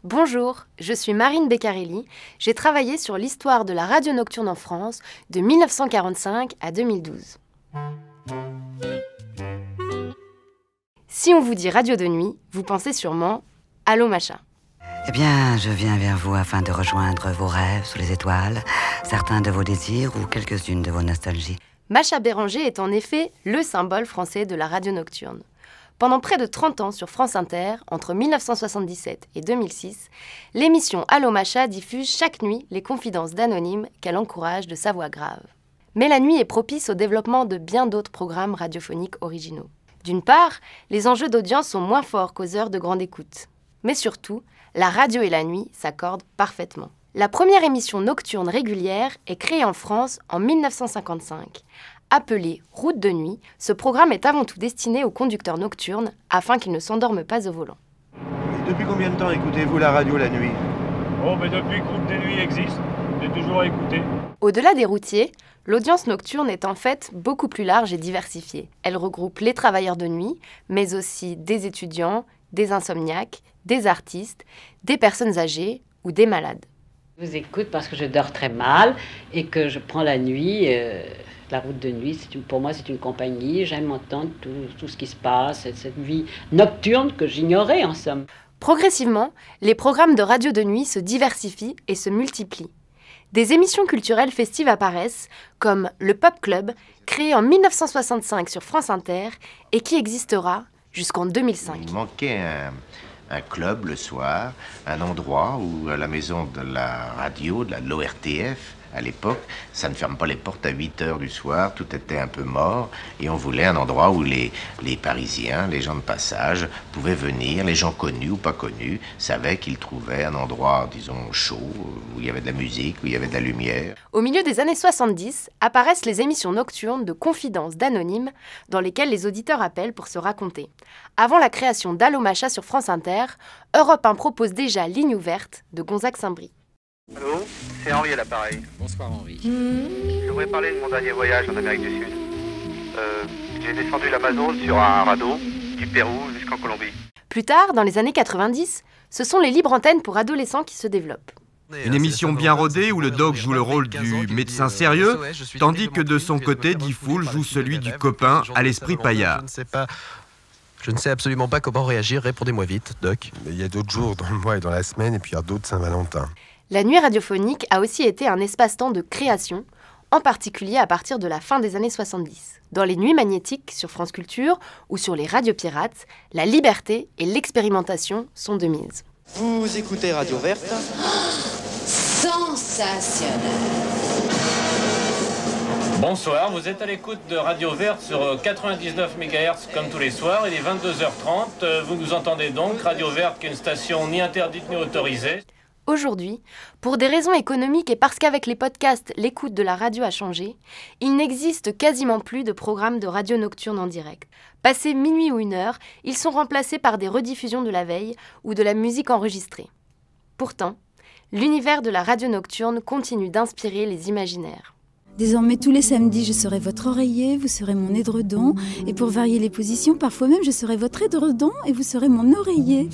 Bonjour, je suis Marine Beccarelli. J'ai travaillé sur l'histoire de la radio nocturne en France de 1945 à 2012. Si on vous dit radio de nuit, vous pensez sûrement « Allô Macha ». Eh bien, je viens vers vous afin de rejoindre vos rêves sous les étoiles, certains de vos désirs ou quelques-unes de vos nostalgies. Macha Béranger est en effet le symbole français de la radio nocturne. Pendant près de 30 ans sur France Inter, entre 1977 et 2006, l'émission Allô Macha diffuse chaque nuit les confidences d'anonymes qu'elle encourage de sa voix grave. Mais la nuit est propice au développement de bien d'autres programmes radiophoniques originaux. D'une part, les enjeux d'audience sont moins forts qu'aux heures de grande écoute. Mais surtout, la radio et la nuit s'accordent parfaitement. La première émission nocturne régulière est créée en France en 1955. Appelé Route de nuit, ce programme est avant tout destiné aux conducteurs nocturnes afin qu'ils ne s'endorment pas au volant. Depuis combien de temps écoutez-vous la radio la nuit? Oh, mais depuis que Route des nuits existe, j'ai toujours à écouter. Au-delà des routiers, l'audience nocturne est en fait beaucoup plus large et diversifiée. Elle regroupe les travailleurs de nuit, mais aussi des étudiants, des insomniaques, des artistes, des personnes âgées ou des malades. Je vous écoute parce que je dors très mal et que je prends la nuit. La route de nuit, pour moi, c'est une compagnie. J'aime entendre tout ce qui se passe, cette vie nocturne que j'ignorais en somme. Progressivement, les programmes de radio de nuit se diversifient et se multiplient. Des émissions culturelles festives apparaissent, comme le Pop Club, créé en 1965 sur France Inter et qui existera jusqu'en 2005. Il manquait un club le soir, un endroit où à la maison de la radio, de l'ORTF, à l'époque, ça ne ferme pas les portes à 8 h du soir, tout était un peu mort, et on voulait un endroit où les Parisiens, les gens de passage, pouvaient venir, les gens connus ou pas connus, savaient qu'ils trouvaient un endroit, disons, chaud, où il y avait de la musique, où il y avait de la lumière. Au milieu des années 70, apparaissent les émissions nocturnes de confidences d'anonymes, dans lesquelles les auditeurs appellent pour se raconter. Avant la création d'Allô Macha sur France Inter, Europe 1 propose déjà Ligne ouverte de Gonzague Saint-Brie. Allô, c'est Henri à l'appareil. Bonsoir Henri. Je voudrais parler de mon dernier voyage en Amérique du Sud. J'ai descendu l'Amazone sur un radeau, du Pérou jusqu'en Colombie. Plus tard, dans les années 90, ce sont les libres antennes pour adolescents qui se développent. Une émission bien rodée où le doc joue le rôle du médecin sérieux, tandis que de son côté, Diffoul joue celui du copain à l'esprit paillard. Je ne sais absolument pas comment réagir, répondez-moi vite, Doc. Il y a d'autres jours dans le mois et dans la semaine, et puis il y a d'autres Saint-Valentin. La nuit radiophonique a aussi été un espace-temps de création, en particulier à partir de la fin des années 70. Dans les nuits magnétiques sur France Culture ou sur les radios pirates, la liberté et l'expérimentation sont de mise. Vous écoutez Radio Verte. Sensationnel. Bonsoir, vous êtes à l'écoute de Radio Verte sur 99 MHz comme tous les soirs, il est 22h30. Vous nous entendez donc, Radio Verte qui est une station ni interdite ni autorisée. Aujourd'hui, pour des raisons économiques et parce qu'avec les podcasts, l'écoute de la radio a changé, il n'existe quasiment plus de programmes de radio nocturne en direct. Passé minuit ou 1 heure, ils sont remplacés par des rediffusions de la veille ou de la musique enregistrée. Pourtant, l'univers de la radio nocturne continue d'inspirer les imaginaires. Désormais, tous les samedis, je serai votre oreiller, vous serez mon édredon. Et pour varier les positions, parfois même, je serai votre édredon et vous serez mon oreiller.